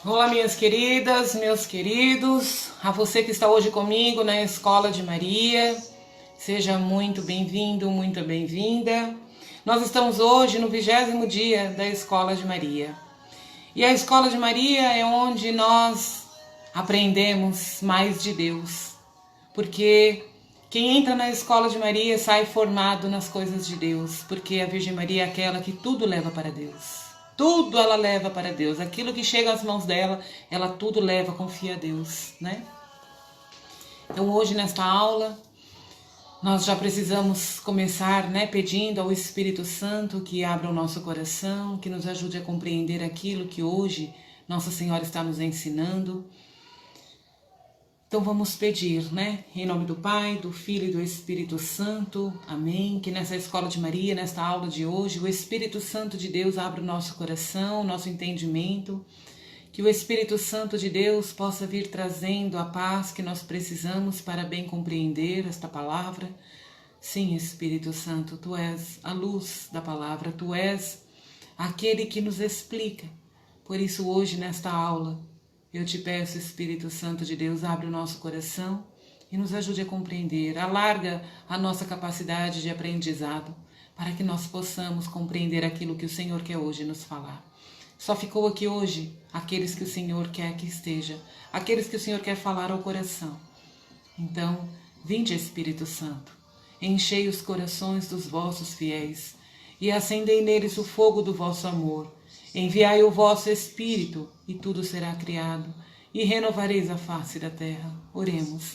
Olá, minhas queridas, meus queridos, a você que está hoje comigo na Escola de Maria, seja muito bem-vindo, muito bem-vinda. Nós estamos hoje no 20º dia da Escola de Maria. E a Escola de Maria é onde nós aprendemos mais de Deus, porque quem entra na Escola de Maria sai formado nas coisas de Deus, porque a Virgem Maria é aquela que tudo leva para Deus. Tudo ela leva para Deus. Aquilo que chega às mãos dela, ela tudo leva, confia a Deus, né? Então hoje nesta aula, nós já precisamos começar, né, pedindo ao Espírito Santo que abra o nosso coração, que nos ajude a compreender aquilo que hoje Nossa Senhora está nos ensinando. Então vamos pedir, né? Em nome do Pai, do Filho e do Espírito Santo. Amém. Que nessa Escola de Maria, nesta aula de hoje, o Espírito Santo de Deus abra o nosso coração, o nosso entendimento. Que o Espírito Santo de Deus possa vir trazendo a paz que nós precisamos para bem compreender esta palavra. Sim, Espírito Santo, Tu és a luz da palavra, Tu és aquele que nos explica. Por isso hoje, nesta aula, eu te peço, Espírito Santo de Deus, abre o nosso coração e nos ajude a compreender. Alarga a nossa capacidade de aprendizado para que nós possamos compreender aquilo que o Senhor quer hoje nos falar. Só ficou aqui hoje aqueles que o Senhor quer que esteja, aqueles que o Senhor quer falar ao coração. Então, vinde, Espírito Santo, enchei os corações dos vossos fiéis e acendei neles o fogo do vosso amor. Enviai o vosso Espírito, e tudo será criado, e renovareis a face da terra. Oremos.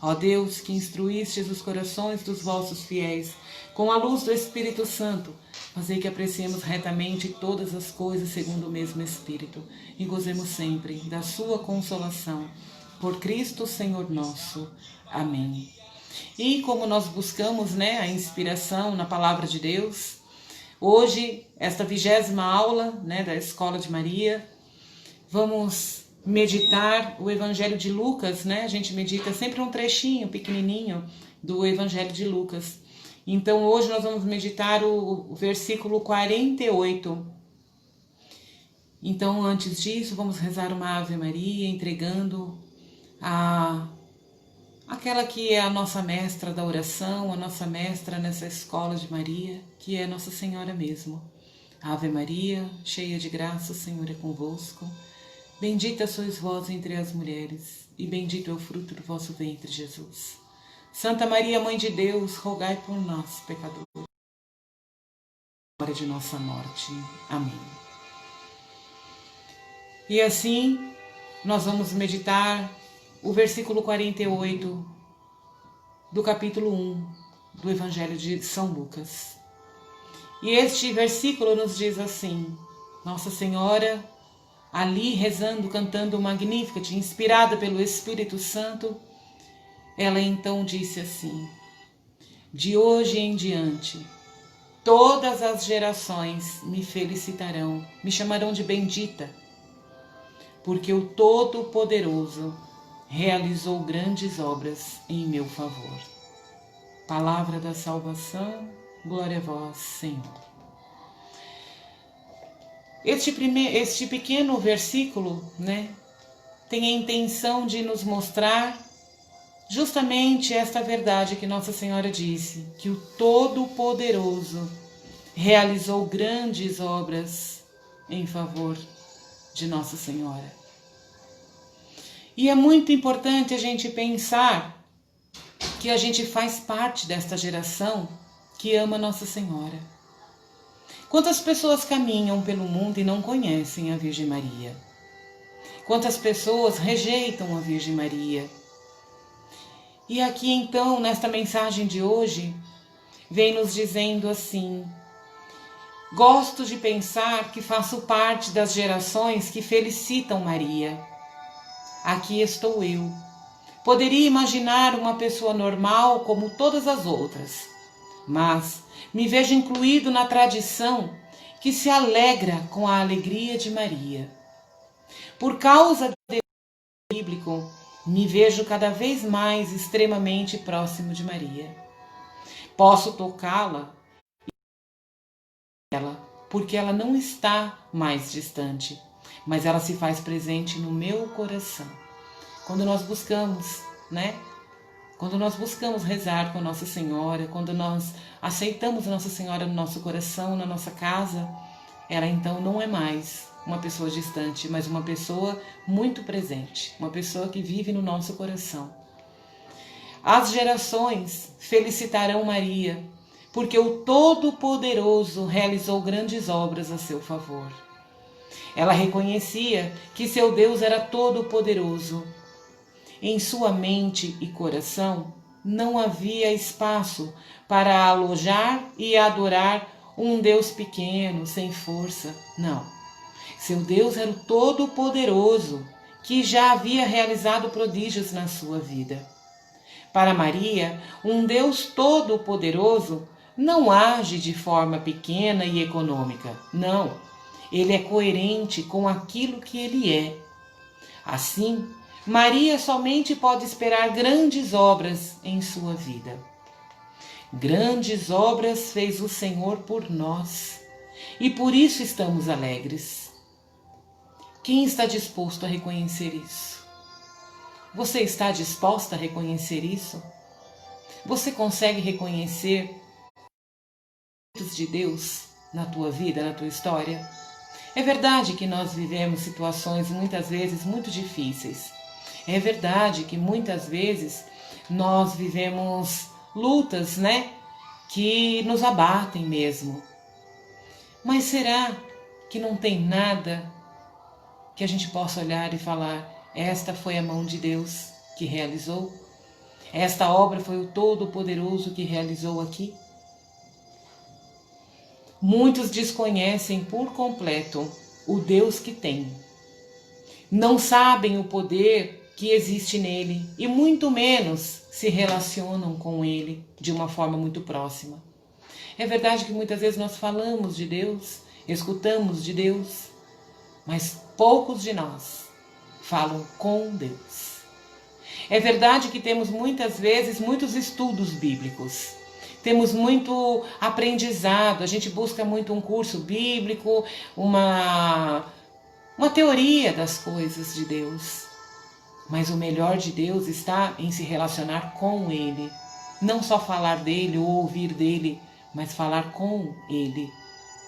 Ó Deus, que instruístes os corações dos vossos fiéis, com a luz do Espírito Santo, fazei que apreciemos retamente todas as coisas segundo o mesmo Espírito, e gozemos sempre da sua consolação. Por Cristo, Senhor nosso. Amém. E como nós buscamos, né, a inspiração na Palavra de Deus, hoje, esta 20ª aula, né, da Escola de Maria, vamos meditar o Evangelho de Lucas, né? A gente medita sempre um trechinho pequenininho do Evangelho de Lucas. Então hoje nós vamos meditar o versículo 48. Então antes disso vamos rezar uma Ave Maria, entregando aquela que é a nossa mestra da oração, a nossa mestra nessa Escola de Maria, que é Nossa Senhora mesmo. Ave Maria, cheia de graça, o Senhor é convosco. Bendita sois vós entre as mulheres, e bendito é o fruto do vosso ventre, Jesus. Santa Maria, Mãe de Deus, rogai por nós, pecadores, na hora de nossa morte. Amém. E assim, nós vamos meditar o versículo 48 do capítulo 1 do Evangelho de São Lucas. E este versículo nos diz assim: Nossa Senhora, ali rezando, cantando o Magnificat, inspirada pelo Espírito Santo, ela então disse assim: de hoje em diante, todas as gerações me felicitarão, me chamarão de bendita, porque o Todo-Poderoso realizou grandes obras em meu favor. Palavra da salvação, glória a vós, Senhor. Este pequeno versículo, né, tem a intenção de nos mostrar justamente esta verdade que Nossa Senhora disse, que o Todo-Poderoso realizou grandes obras em favor de Nossa Senhora. E é muito importante a gente pensar que a gente faz parte desta geração que ama Nossa Senhora. Quantas pessoas caminham pelo mundo e não conhecem a Virgem Maria? Quantas pessoas rejeitam a Virgem Maria? E aqui então, nesta mensagem de hoje, vem nos dizendo assim: gosto de pensar que faço parte das gerações que felicitam Maria. Aqui estou eu. Poderia imaginar uma pessoa normal como todas as outras, mas me vejo incluído na tradição que se alegra com a alegria de Maria. Por causa desse bíblico, me vejo cada vez mais extremamente próximo de Maria. Posso tocá-la, porque ela não está mais distante, mas ela se faz presente no meu coração. Quando nós buscamos, né? Quando nós buscamos rezar com Nossa Senhora, quando nós aceitamos Nossa Senhora no nosso coração, na nossa casa, ela então não é mais uma pessoa distante, mas uma pessoa muito presente, uma pessoa que vive no nosso coração. As gerações felicitarão Maria, porque o Todo-Poderoso realizou grandes obras a seu favor. Ela reconhecia que seu Deus era todo-poderoso. Em sua mente e coração não havia espaço para alojar e adorar um Deus pequeno, sem força. Não. Seu Deus era o Todo-Poderoso, que já havia realizado prodígios na sua vida. Para Maria, um Deus todo-poderoso não age de forma pequena e econômica. Não, ele é coerente com aquilo que ele é. Assim, Maria somente pode esperar grandes obras em sua vida. Grandes obras fez o Senhor por nós, e por isso estamos alegres. Quem está disposto a reconhecer isso? Você está disposta a reconhecer isso? Você consegue reconhecer os de Deus na tua vida, na tua história? É verdade que nós vivemos situações muitas vezes muito difíceis. É verdade que muitas vezes nós vivemos lutas, né, que nos abatem mesmo. Mas será que não tem nada que a gente possa olhar e falar: esta foi a mão de Deus que realizou? Esta obra foi o Todo-Poderoso que realizou aqui? Muitos desconhecem por completo o Deus que tem. Não sabem o poder que existe nele e muito menos se relacionam com ele de uma forma muito próxima. É verdade que muitas vezes nós falamos de Deus, escutamos de Deus, mas poucos de nós falam com Deus. É verdade que temos muitas vezes muitos estudos bíblicos, temos muito aprendizado, a gente busca muito um curso bíblico, uma teoria das coisas de Deus. Mas o melhor de Deus está em se relacionar com Ele. Não só falar dele ou ouvir dele, mas falar com Ele.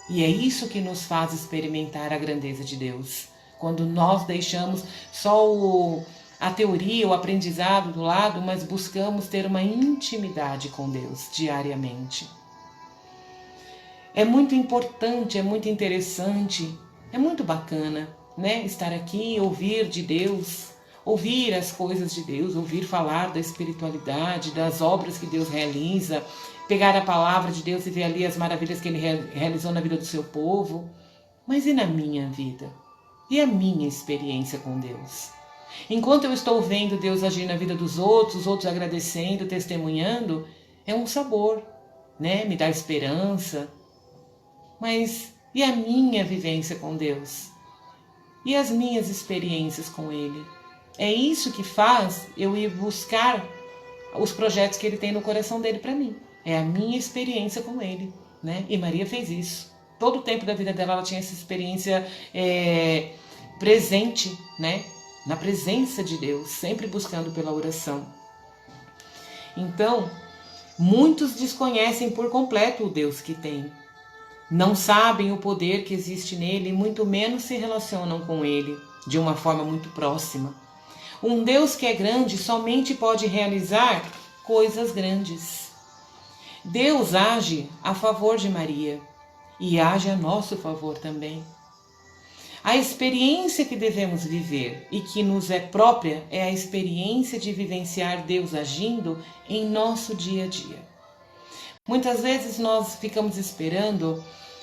E é isso que nos faz experimentar a grandeza de Deus. Quando nós deixamos só a teoria, o aprendizado do lado, mas buscamos ter uma intimidade com Deus diariamente. É muito importante, é muito interessante, é muito bacana, né? Estar aqui, ouvir de Deus, ouvir as coisas de Deus, ouvir falar da espiritualidade, das obras que Deus realiza, pegar a palavra de Deus e ver ali as maravilhas que Ele realizou na vida do seu povo. Mas e na minha vida? E a minha experiência com Deus? Enquanto eu estou vendo Deus agir na vida dos outros, os outros agradecendo, testemunhando, é um sabor, né? Me dá esperança. Mas e a minha vivência com Deus? E as minhas experiências com Ele? É isso que faz eu ir buscar os projetos que Ele tem no coração dele para mim. É a minha experiência com Ele, né? E Maria fez isso. Todo o tempo da vida dela, ela tinha essa experiência presente, né? Na presença de Deus, sempre buscando pela oração. Então, muitos desconhecem por completo o Deus que tem. Não sabem o poder que existe nele e muito menos se relacionam com ele de uma forma muito próxima. Um Deus que é grande somente pode realizar coisas grandes. Deus age a favor de Maria e age a nosso favor também. A experiência que devemos viver e que nos é própria é a experiência de vivenciar Deus agindo em nosso dia a dia. Muitas vezes nós ficamos esperando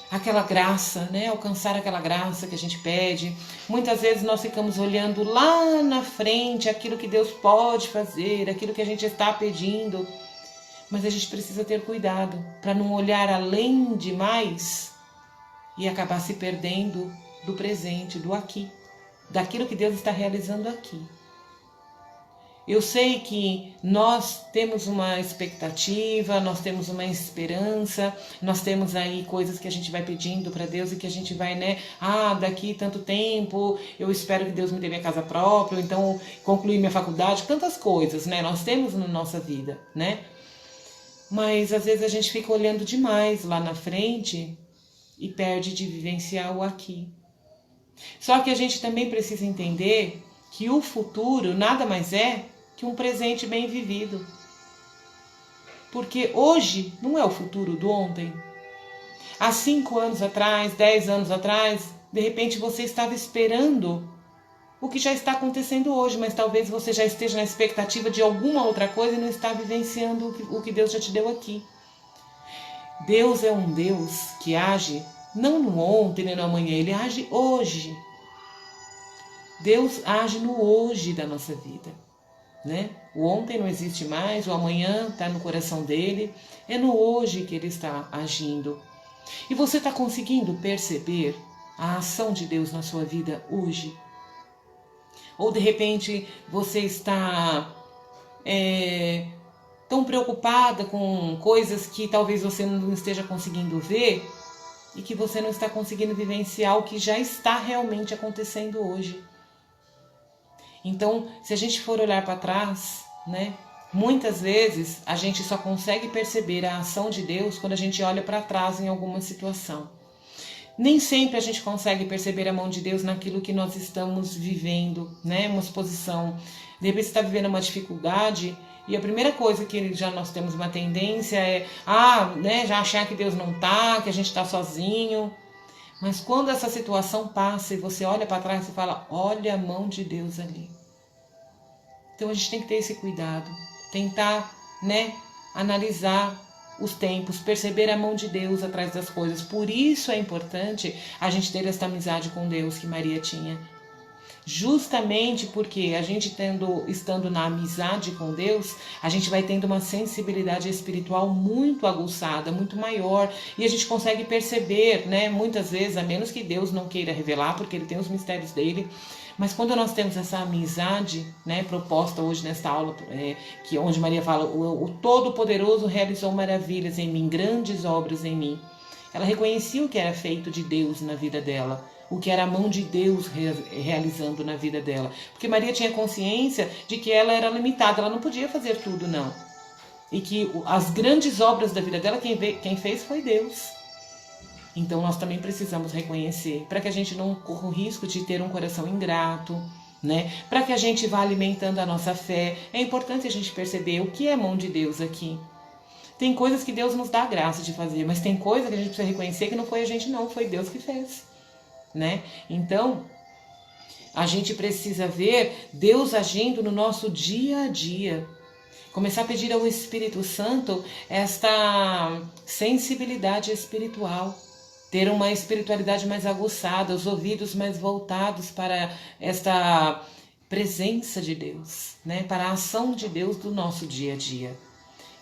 aquela graça, né? Alcançar aquela graça que a gente pede. Muitas vezes nós ficamos olhando lá na frente aquilo que Deus pode fazer, aquilo que a gente está pedindo. Mas a gente precisa ter cuidado para não olhar além demais e acabar se perdendo do presente, do aqui, daquilo que Deus está realizando aqui. Eu sei que nós temos uma expectativa, nós temos uma esperança, nós temos aí coisas que a gente vai pedindo para Deus e que a gente vai, né? Daqui tanto tempo, eu espero que Deus me dê minha casa própria, ou então concluir minha faculdade, tantas coisas, né? Nós temos na nossa vida, né? Mas às vezes a gente fica olhando demais lá na frente e perde de vivenciar o aqui. Só que a gente também precisa entender que o futuro nada mais é que um presente bem vivido. Porque hoje não é o futuro do ontem. Há 5 anos atrás, 10 anos atrás, de repente você estava esperando o que já está acontecendo hoje, mas talvez você já esteja na expectativa de alguma outra coisa e não está vivenciando o que Deus já te deu aqui. Deus é um Deus que age não no ontem nem no amanhã, Ele age hoje. Deus age no hoje da nossa vida, né? O ontem não existe mais, o amanhã está no coração dele, é no hoje que Ele está agindo. E você está conseguindo perceber a ação de Deus na sua vida hoje? Ou de repente você está tão preocupada com coisas que talvez você não esteja conseguindo ver e que você não está conseguindo vivenciar o que já está realmente acontecendo hoje. Então, se a gente for olhar para trás, né, muitas vezes a gente só consegue perceber a ação de Deus quando a gente olha para trás em alguma situação. Nem sempre a gente consegue perceber a mão de Deus naquilo que nós estamos vivendo, né? Uma exposição. De repente você está vivendo uma dificuldade e a primeira coisa que já nós temos uma tendência é já achar que Deus não está, que a gente está sozinho. Mas quando essa situação passa e você olha para trás e fala, olha a mão de Deus ali. Então a gente tem que ter esse cuidado, tentar, né, analisar os tempos, perceber a mão de Deus atrás das coisas. Por isso é importante a gente ter essa amizade com Deus que Maria tinha. Justamente porque a gente estando na amizade com Deus, a gente vai tendo uma sensibilidade espiritual muito aguçada, muito maior, e a gente consegue perceber, né, muitas vezes, a menos que Deus não queira revelar, porque Ele tem os mistérios dele, mas quando nós temos essa amizade, né, proposta hoje nesta aula, onde Maria fala, o Todo-Poderoso realizou maravilhas em mim, grandes obras em mim. Ela reconhecia o que era feito de Deus na vida dela, o que era a mão de Deus realizando na vida dela. Porque Maria tinha consciência de que ela era limitada, ela não podia fazer tudo, não. E que as grandes obras da vida dela, quem fez foi Deus. Então nós também precisamos reconhecer, para que a gente não corra o risco de ter um coração ingrato, né? Para que a gente vá alimentando a nossa fé. É importante a gente perceber o que é a mão de Deus aqui. Tem coisas que Deus nos dá a graça de fazer, mas tem coisas que a gente precisa reconhecer que não foi a gente não, foi Deus que fez, né? Então, a gente precisa ver Deus agindo no nosso dia a dia. Começar a pedir ao Espírito Santo esta sensibilidade espiritual. Ter uma espiritualidade mais aguçada, os ouvidos mais voltados para esta presença de Deus, né? Para a ação de Deus do nosso dia a dia.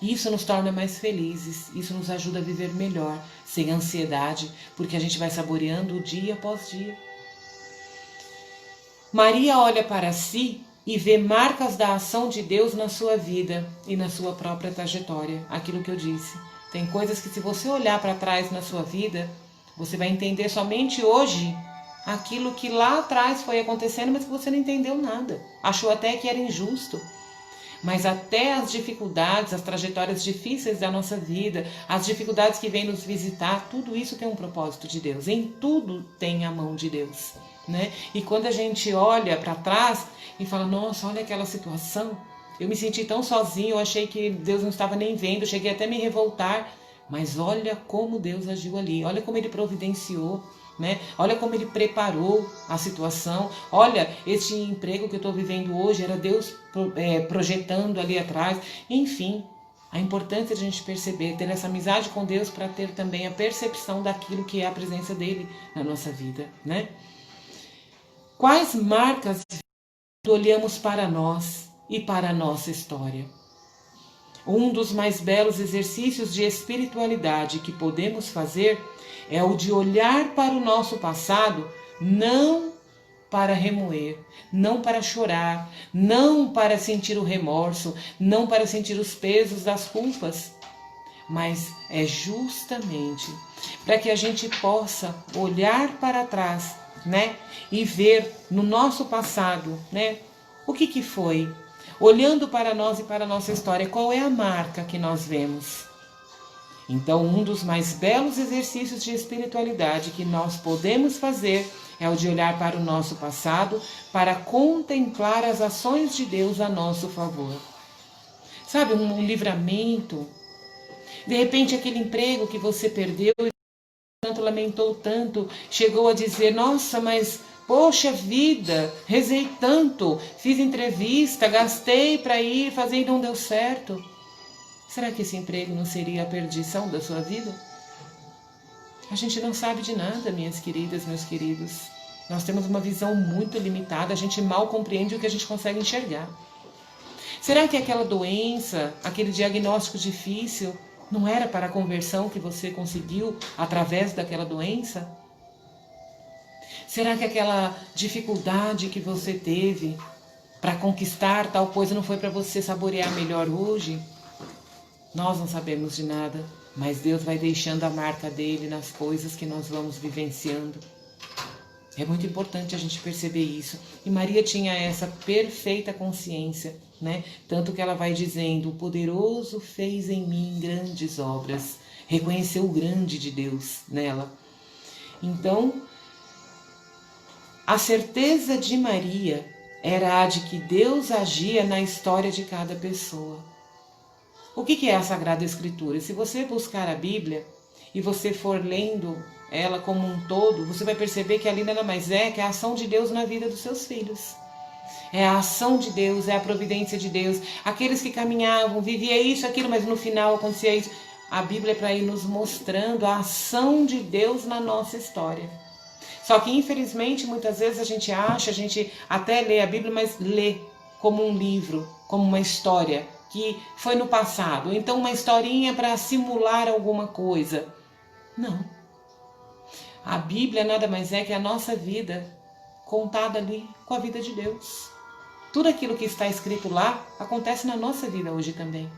Isso nos torna mais felizes, isso nos ajuda a viver melhor, sem ansiedade, porque a gente vai saboreando dia após dia. Maria olha para si e vê marcas da ação de Deus na sua vida e na sua própria trajetória. Aquilo que eu disse. Tem coisas que se você olhar para trás na sua vida, você vai entender somente hoje aquilo que lá atrás foi acontecendo, mas que você não entendeu nada. Achou até que era injusto. Mas até as dificuldades, as trajetórias difíceis da nossa vida, as dificuldades que vêm nos visitar, tudo isso tem um propósito de Deus. Em tudo tem a mão de Deus, né? E quando a gente olha para trás e fala, nossa, olha aquela situação, eu me senti tão sozinho, eu achei que Deus não estava nem vendo, eu cheguei até a me revoltar. Mas olha como Deus agiu ali, olha como Ele providenciou, né? Olha como Ele preparou a situação. Olha, este emprego que eu estou vivendo hoje era Deus projetando ali atrás. Enfim, a importância de a gente perceber, ter essa amizade com Deus para ter também a percepção daquilo que é a presença dEle na nossa vida, né? Quais marcas olhamos para nós e para a nossa história? Um dos mais belos exercícios de espiritualidade que podemos fazer é o de olhar para o nosso passado, não para remoer, não para chorar, não para sentir o remorso, não para sentir os pesos das culpas, mas é justamente para que a gente possa olhar para trás, né, e ver no nosso passado, né, o que foi, olhando para nós e para a nossa história, qual é a marca que nós vemos. Então, um dos mais belos exercícios de espiritualidade que nós podemos fazer é o de olhar para o nosso passado, para contemplar as ações de Deus a nosso favor. Sabe, um livramento. De repente, aquele emprego que você perdeu e tanto lamentou tanto, chegou a dizer, nossa, mas poxa vida, rezei tanto, fiz entrevista, gastei para ir fazer e não deu certo. Será que esse emprego não seria a perdição da sua vida? A gente não sabe de nada, minhas queridas, meus queridos. Nós temos uma visão muito limitada, a gente mal compreende o que a gente consegue enxergar. Será que aquela doença, aquele diagnóstico difícil, não era para a conversão que você conseguiu através daquela doença? Será que aquela dificuldade que você teve para conquistar tal coisa não foi para você saborear melhor hoje? Nós não sabemos de nada, mas Deus vai deixando a marca dele nas coisas que nós vamos vivenciando. É muito importante a gente perceber isso. E Maria tinha essa perfeita consciência, né? Tanto que ela vai dizendo, o poderoso fez em mim grandes obras. Reconheceu o grande de Deus nela. Então, a certeza de Maria era a de que Deus agia na história de cada pessoa. O que é a Sagrada Escritura? Se você buscar a Bíblia e você for lendo ela como um todo, você vai perceber que ali nada mais é que a ação de Deus na vida dos seus filhos. É a ação de Deus, é a providência de Deus. Aqueles que caminhavam, viviam isso, aquilo, mas no final acontecia isso. A Bíblia é para ir nos mostrando a ação de Deus na nossa história. Só que infelizmente muitas vezes a gente até lê a Bíblia, mas lê como um livro, como uma história que foi no passado, ou então uma historinha para simular alguma coisa. Não. A Bíblia nada mais é que a nossa vida contada ali com a vida de Deus. Tudo aquilo que está escrito lá acontece na nossa vida hoje também.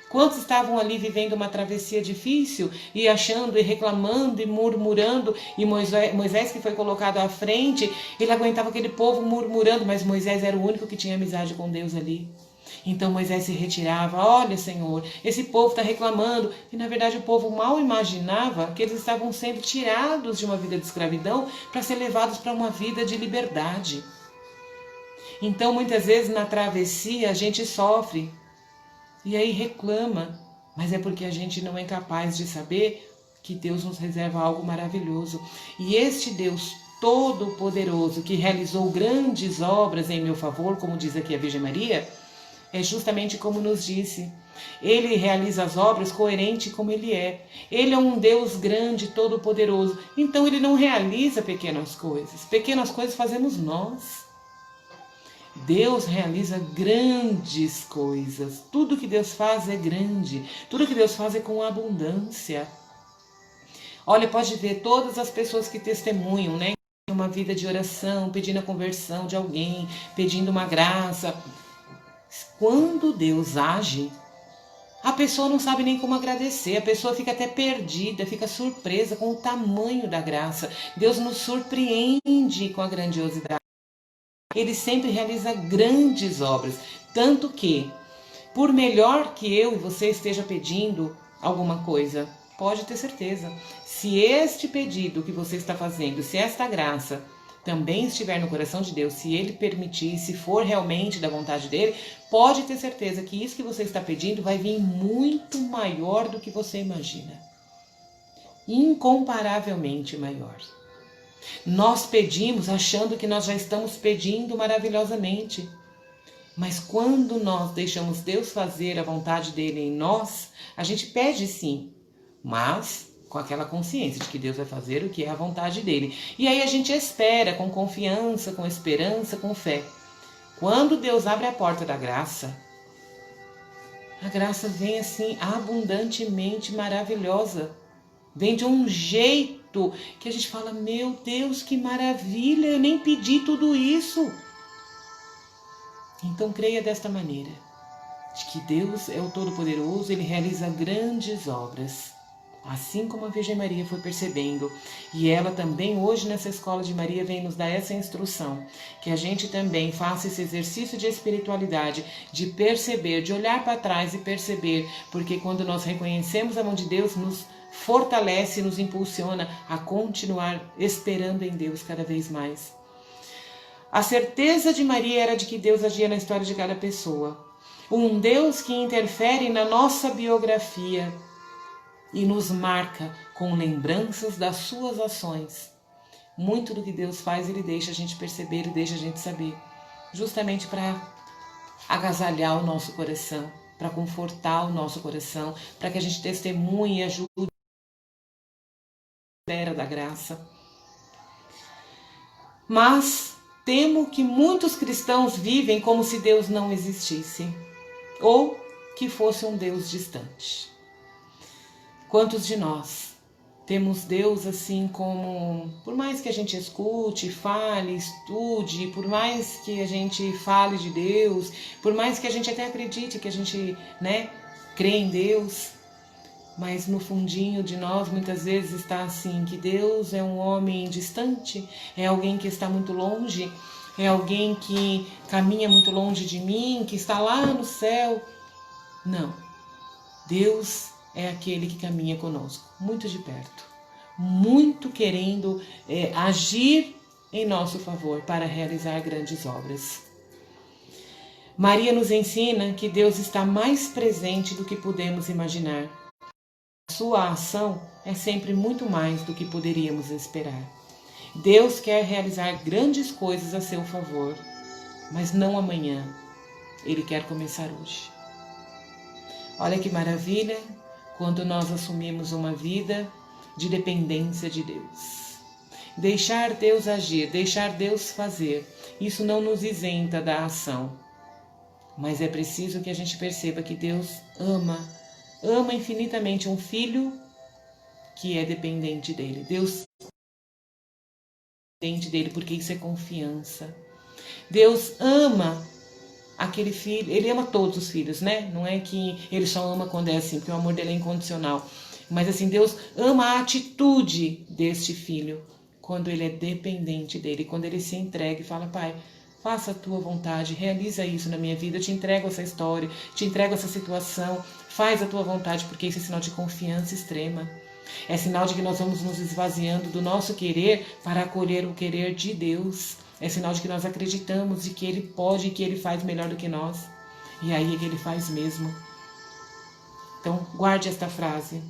Quantos estavam ali vivendo uma travessia difícil e achando e reclamando e murmurando, e Moisés que foi colocado à frente, ele aguentava aquele povo murmurando, mas Moisés era o único que tinha amizade com Deus ali. Então Moisés se retirava, olha Senhor, esse povo está reclamando, e na verdade o povo mal imaginava que eles estavam sendo tirados de uma vida de escravidão para ser levados para uma vida de liberdade. Então muitas vezes na travessia a gente sofre, e aí reclama, mas é porque a gente não é capaz de saber que Deus nos reserva algo maravilhoso. E este Deus Todo-Poderoso, que realizou grandes obras em meu favor, como diz aqui a Virgem Maria, é justamente como nos disse. Ele realiza as obras coerente como ele é. Ele é um Deus grande, todo-poderoso. Então ele não realiza pequenas coisas. Pequenas coisas fazemos nós. Deus realiza grandes coisas. Tudo que Deus faz é grande. Tudo que Deus faz é com abundância. Olha, pode ver todas as pessoas que testemunham, né? Uma vida de oração, pedindo a conversão de alguém, pedindo uma graça. Quando Deus age, a pessoa não sabe nem como agradecer, a pessoa fica até perdida, fica surpresa com o tamanho da graça. Deus nos surpreende com a grandiosidade. Ele sempre realiza grandes obras, tanto que, por melhor que eu e você esteja pedindo alguma coisa, pode ter certeza, se este pedido que você está fazendo, se esta graça também estiver no coração de Deus, se Ele permitir, se for realmente da vontade dEle, pode ter certeza que isso que você está pedindo vai vir muito maior do que você imagina. Incomparavelmente maior. Nós pedimos achando que nós já estamos pedindo maravilhosamente. Mas quando nós deixamos Deus fazer a vontade dEle em nós, a gente pede sim, mas com aquela consciência de que Deus vai fazer o que é a vontade dEle. E aí a gente espera com confiança, com esperança, com fé. Quando Deus abre a porta da graça, a graça vem assim abundantemente maravilhosa. Vem de um jeito tanto, que a gente fala, meu Deus, que maravilha, eu nem pedi tudo isso. Então creia desta maneira, de que Deus é o Todo-Poderoso, Ele realiza grandes obras, assim como a Virgem Maria foi percebendo. E ela também, hoje nessa Escola de Maria, vem nos dar essa instrução, que a gente também faça esse exercício de espiritualidade, de perceber, de olhar para trás e perceber, porque quando nós reconhecemos a mão de Deus, nos fortalece, nos impulsiona a continuar esperando em Deus cada vez mais. A certeza de Maria era de que Deus agia na história de cada pessoa. Um Deus que interfere na nossa biografia e nos marca com lembranças das suas ações. Muito do que Deus faz, Ele deixa a gente perceber, Ele deixa a gente saber, justamente para agasalhar o nosso coração, para confortar o nosso coração, para que a gente testemunhe e ajude a espera da graça. Mas temo que muitos cristãos vivem como se Deus não existisse, ou que fosse um Deus distante. Quantos de nós temos Deus assim como, por mais que a gente escute, fale, estude, por mais que a gente fale de Deus, por mais que a gente até acredite que a gente, crê em Deus, mas no fundinho de nós muitas vezes está assim, que Deus é um homem distante, é alguém que está muito longe, é alguém que caminha muito longe de mim, que está lá no céu. Não, Deus é aquele que caminha conosco, muito de perto, muito querendo agir em nosso favor para realizar grandes obras. Maria nos ensina que Deus está mais presente do que podemos imaginar. Sua ação é sempre muito mais do que poderíamos esperar. Deus quer realizar grandes coisas a seu favor, mas não amanhã. Ele quer começar hoje. Olha que maravilha quando nós assumimos uma vida de dependência de Deus. Deixar Deus agir, deixar Deus fazer, isso não nos isenta da ação. Mas é preciso que a gente perceba que Deus ama infinitamente um filho que é dependente dele. Deus é dependente dele porque isso é confiança. Deus ama aquele filho, ele ama todos os filhos, né? Não é que ele só ama quando é assim, porque o amor dele é incondicional. Mas assim, Deus ama a atitude deste filho quando ele é dependente dele, quando ele se entrega e fala, Pai, faça a tua vontade, realiza isso na minha vida, eu te entrego essa história, te entrego essa situação, faz a tua vontade, porque isso é sinal de confiança extrema. É sinal de que nós vamos nos esvaziando do nosso querer para acolher o querer de Deus. É sinal de que nós acreditamos de que Ele pode e que Ele faz melhor do que nós. E aí é que Ele faz mesmo. Então, guarde esta frase.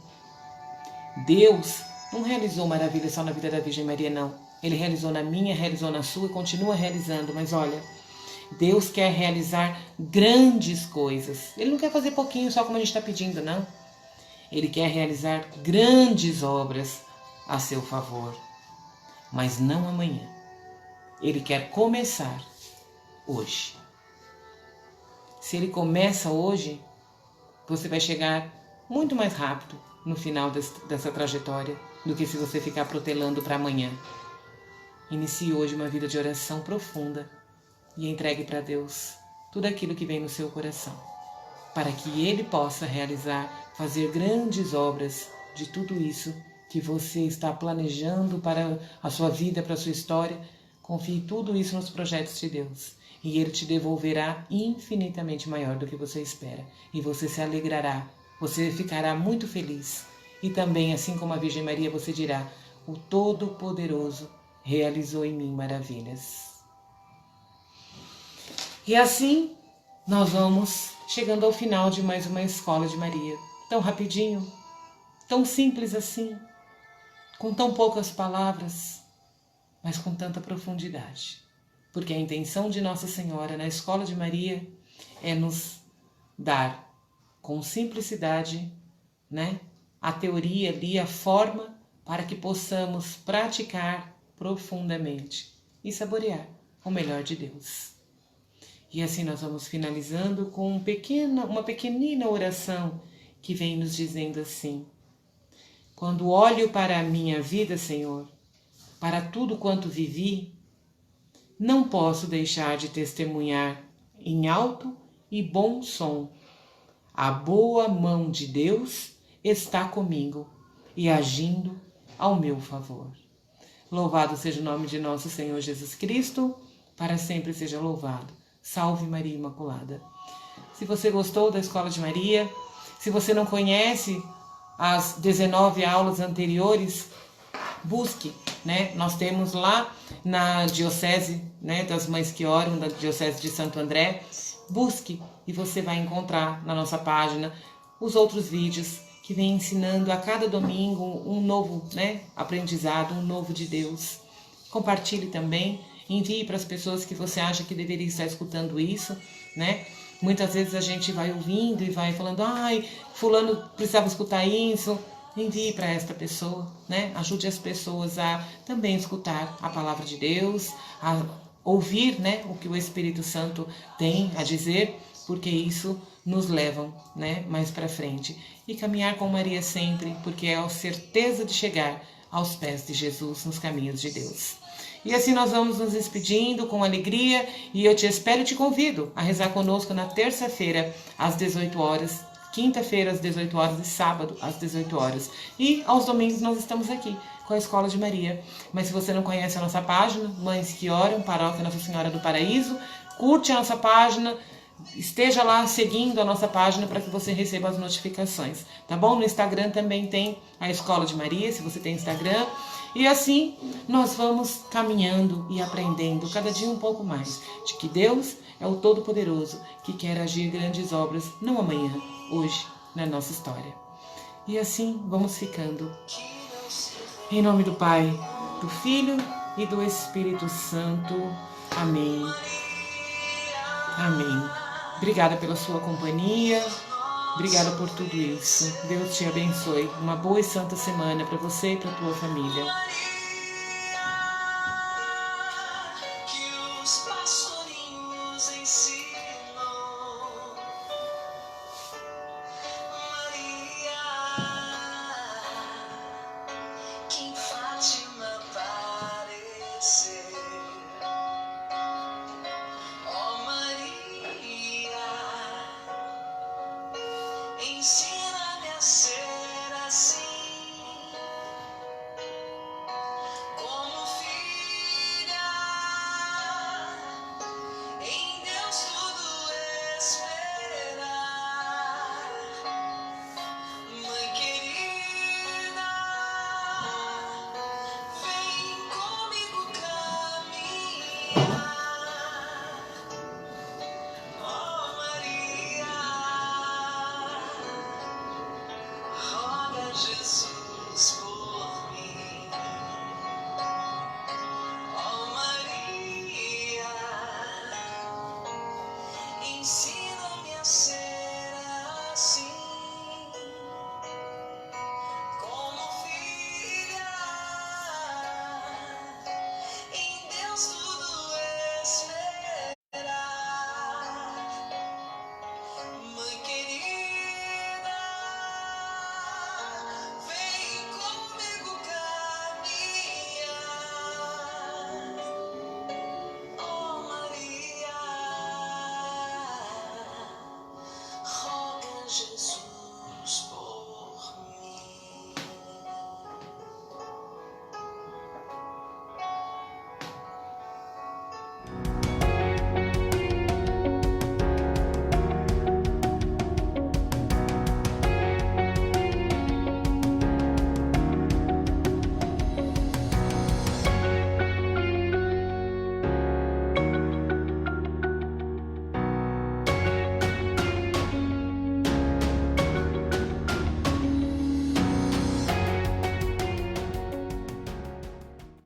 Deus não realizou maravilha só na vida da Virgem Maria, não. Ele realizou na minha, realizou na sua e continua realizando. Mas olha, Deus quer realizar grandes coisas. Ele não quer fazer pouquinho só como a gente está pedindo, não. Ele quer realizar grandes obras a seu favor. Mas não amanhã. Ele quer começar hoje. Se ele começa hoje, você vai chegar muito mais rápido no final dessa trajetória do que se você ficar protelando para amanhã. Inicie hoje uma vida de oração profunda e entregue para Deus tudo aquilo que vem no seu coração, para que Ele possa realizar, fazer grandes obras de tudo isso que você está planejando para a sua vida, para a sua história. Confie tudo isso nos projetos de Deus e Ele te devolverá infinitamente maior do que você espera. E você se alegrará, você ficará muito feliz. E também, assim como a Virgem Maria, você dirá, o Todo-Poderoso realizou em mim maravilhas. E assim, nós vamos chegando ao final de mais uma Escola de Maria. Tão rapidinho, tão simples assim, com tão poucas palavras, mas com tanta profundidade. Porque a intenção de Nossa Senhora na Escola de Maria é nos dar com simplicidade, a teoria ali, a forma para que possamos praticar profundamente e saborear o melhor de Deus. E assim nós vamos finalizando com uma pequenina oração que vem nos dizendo assim: Quando olho para a minha vida, Senhor, para tudo quanto vivi, não posso deixar de testemunhar em alto e bom som. A boa mão de Deus está comigo e agindo ao meu favor. Louvado seja o nome de nosso Senhor Jesus Cristo, para sempre seja louvado. Salve Maria Imaculada. Se você gostou da Escola de Maria, se você não conhece as 19 aulas anteriores, busque, né? Nós temos lá na Diocese, né, das Mães que Oram, da Diocese de Santo André. Busque e você vai encontrar na nossa página os outros vídeos que vem ensinando a cada domingo um novo, né, aprendizado, um novo de Deus. Compartilhe também, envie para as pessoas que você acha que deveria estar escutando isso, né? Muitas vezes a gente vai ouvindo e vai falando, ai, fulano precisava escutar isso. Envie para esta pessoa, né? Ajude as pessoas a também escutar a palavra de Deus, a ouvir, né, o que o Espírito Santo tem a dizer, porque isso nos leva, né, mais para frente. E caminhar com Maria sempre, porque é a certeza de chegar aos pés de Jesus nos caminhos de Deus. E assim nós vamos nos despedindo com alegria e eu te espero e te convido a rezar conosco na terça-feira às 18 horas, quinta-feira às 18 horas e sábado às 18 horas. E aos domingos nós estamos aqui com a Escola de Maria. Mas se você não conhece a nossa página, Mães que Oram, Paróquia Nossa Senhora do Paraíso, curte a nossa página, esteja lá seguindo a nossa página para que você receba as notificações, tá bom? No Instagram também tem a Escola de Maria, se você tem Instagram. E assim nós vamos caminhando e aprendendo cada dia um pouco mais de que Deus é o Todo-Poderoso que quer agir grandes obras, não amanhã, hoje, na nossa história. E assim vamos ficando. Em nome do Pai, do Filho e do Espírito Santo. Amém. Amém. Obrigada pela sua companhia. Obrigada por tudo isso. Deus te abençoe. Uma boa e santa semana para você e para a tua família.